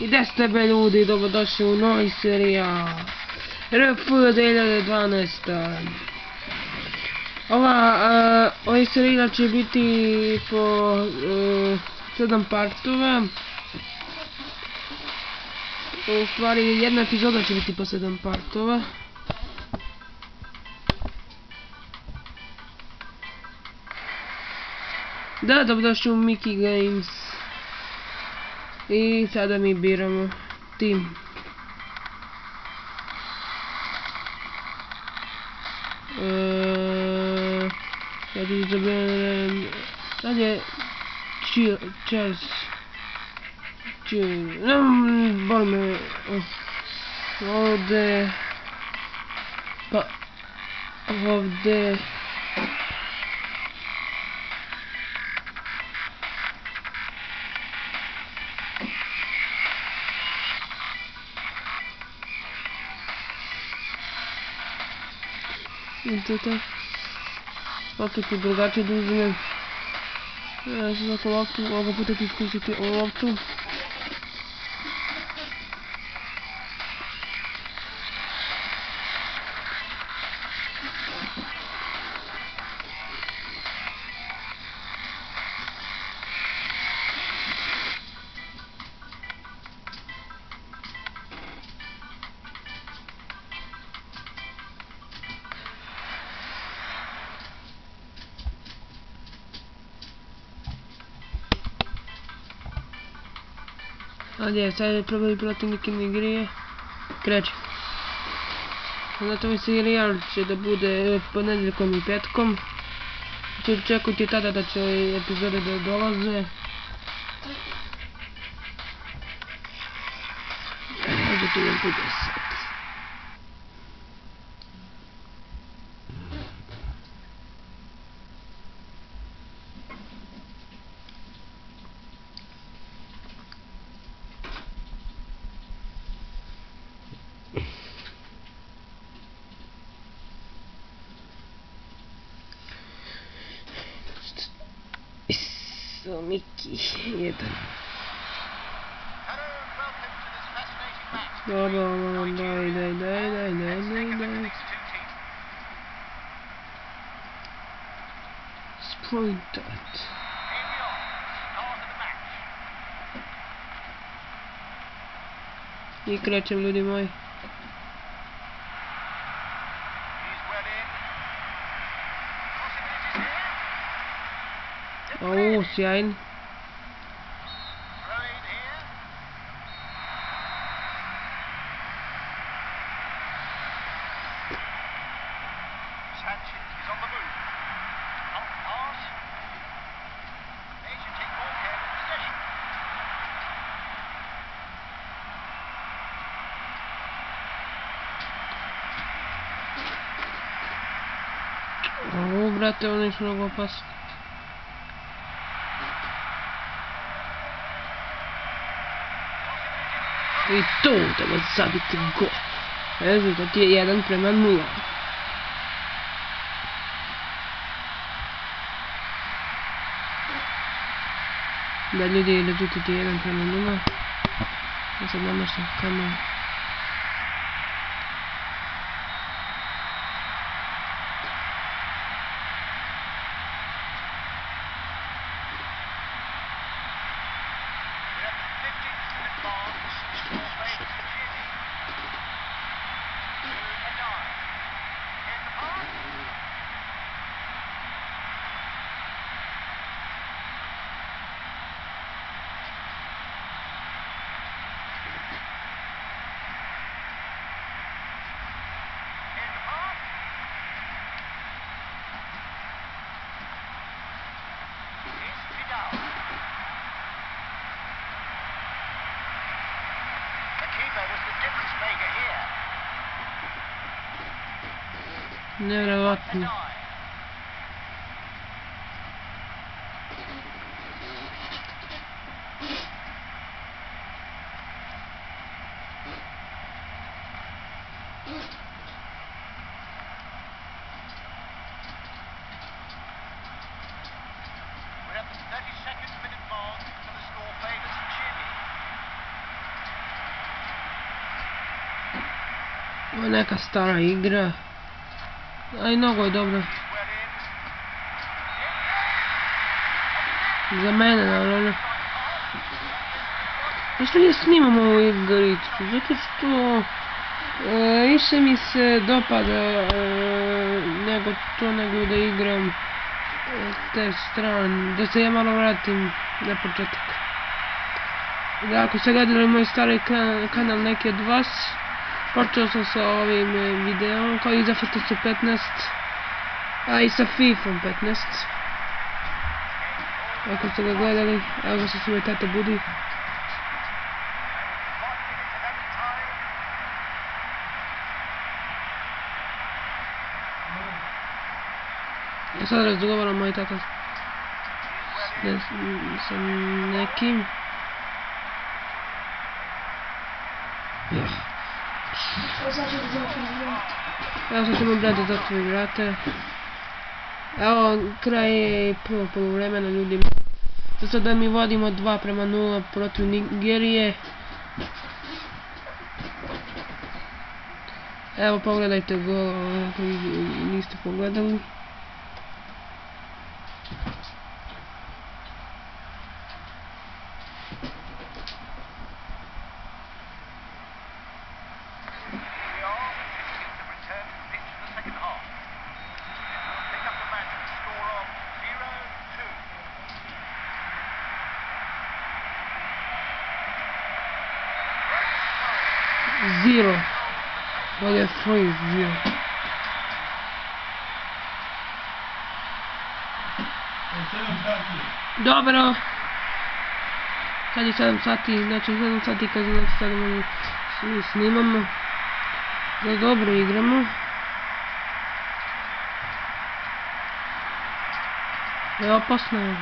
I gdje ste be ljudi, dobrodošli u novi serijal RF 2012. Ovaj serijal će biti po 7 partova. U stvari jedna epizoda će biti po 7 partova. Da, dobrodošli u Mickey Games. I sada mi biramo tim. Ja ću izaberem dalje chess. Boli me ovdje, pa ovdje. Vidite, opet je drugačije da uzmem. Ja ću zato loptu, ovoga puta ću iskusiti ovu loptu. Ajde, sad je probali protivnike ne grije. Kreće. Zato ovaj serijal će da bude ponedjeljkom i petkom. Čekujte tada da će epizode da dolaze. Ajde tu je bude sad. Mickey 1. Dobro, daj. Sprinted. I krećem, ljudi moji. O, sjajn. O, brate, ovo nisu mnogo opasno. I tu treba zabiti gol. Rezultat je 1:0. Da, ljudi, rezultat je 1:0. Ja sad namaštam kameru. Nevjerovatno. Ovo je neka stara igra. A i mnogo je dobra. Za mene, naravno. Zašto ja snimam ovu igricu? Zato što više mi se dopada nego da igram te strane, da se ja malo vratim na početak. Da, ako ste gledali moj stari kanal neki od vas, počeo sam sa ovim videom, kao i za FTC 15, a i sa FIFA 15. Ako ste ga gledali, evo ga se moj tata budi. Ja sad razgovaram moj tata sa nekim. Evo sad ćemo brati da zatvori vrate. Evo kraj je prvog poluvremena, ljudi. Sada mi vodimo 2:0 protiv Nigerije. Evo pogledajte gol ako niste pogledali. Zero. Bolje 3-0. Dobro. Sad je 7 sati, znači 7 sati kad znači sad snimamo. Da dobro igramo. Je opasno.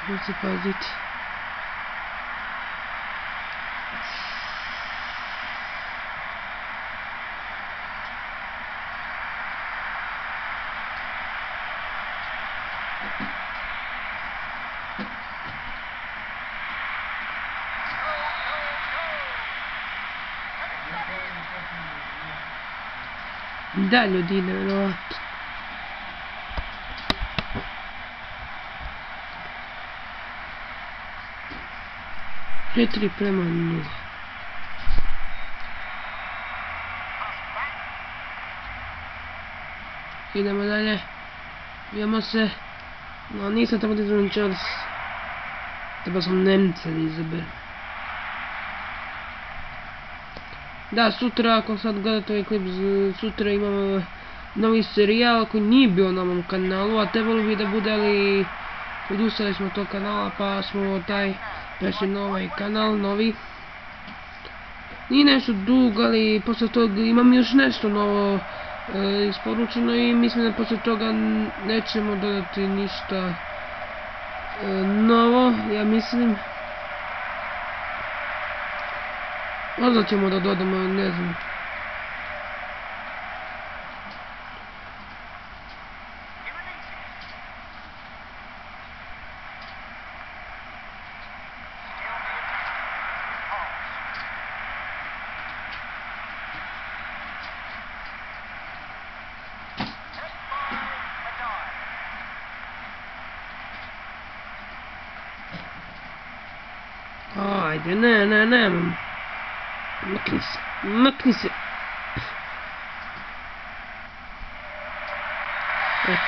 Treba se paziti. Da, ljudi, nevjerovatno. Četiri prema 0. Idemo dalje. Idemo se. No, nisam tamo da izabram Chelsea. Treba sam Nemce da izaberem. Da, sutra, ako sad gledate ovaj klip, sutra imamo novi serijal koji nije bio na mom kanalu, a trebalo bi da bude, ali odustali smo od tog kanala pa smo taj prešli na ovaj kanal, novi. Nije nešto dug, ali posle toga imam još nešto novo isporučeno i mislim da posle toga nećemo dodati ništa novo, ja mislim. Možda ćemo da dodamo, ne znam. Ajde, ne. Makni se.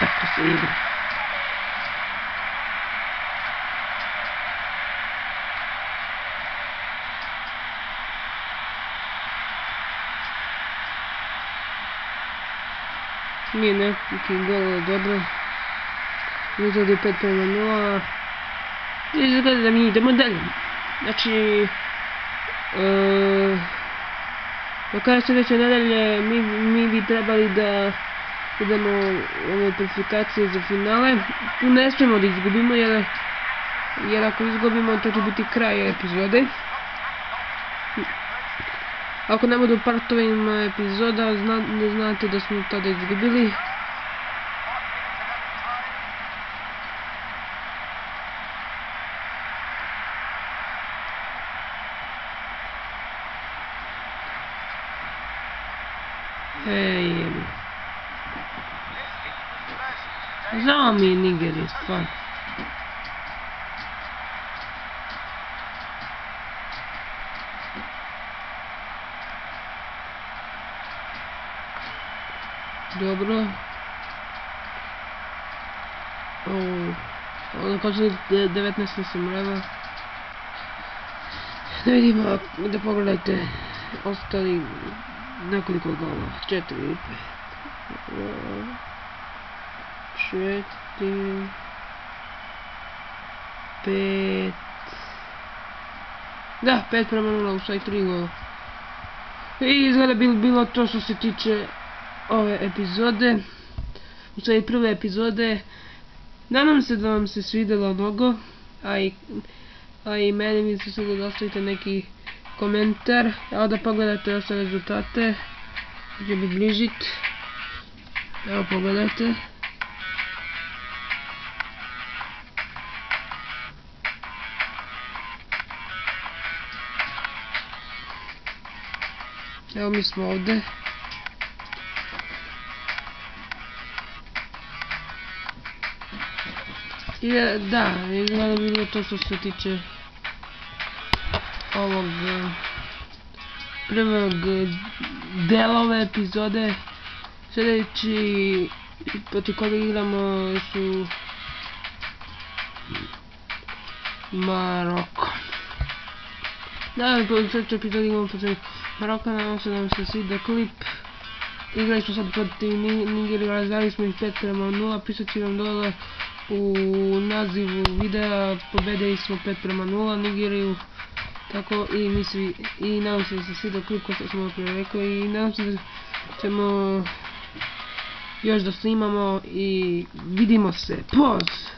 Tako se igra. Nije neki gol dobro. Izgleda je 5:0. Izgleda da mi idemo dalje. Znači, do kraja sljedeće nedelje mi bi trebali da idemo u ove kvalifikacije za finale. Tu ne smijemo da izgubimo jer ako izgubimo to će biti kraj epizode. Ako ne budu partovima epizoda, znate da smo tada izgubili. Ej, žao mi je Nigerije, stvarno. Dobro. Ono kaže 19 sam reva. Da vidimo, da pogledajte ostali nekoliko golova. 4 i 5. 4, 5. Da, 5:0 u sve 3 gola. I izgleda bilo to što se tiče ove epizode. U sve prve epizode. Nadam se da vam se svidjelo mnogo. A i meni mi se svidjelo da ostavite neki komentar. Evo da pogledajte ostale rezultate. Gdje bi bližit. Evo pogledajte. Evo mi smo ovdje. I da, izgleda bi bilo to što se tiče ovog prvog dela ove epizode. Sljedeći protiv koga igramo su Maroko. Da, u sljedećoj epizodi igramo protiv Maroka, nadam se da vam se svida klip. Igrali smo sad protiv Nigerije, razvali smo ih 5:0, pisat ću vam dole u nazivu videa. Pobedili smo 5:0 Nigeriju. Tako i nadam se da se svida klip kao što sam prije rekao i nadam se da ćemo još da snimamo i vidimo se. Poz!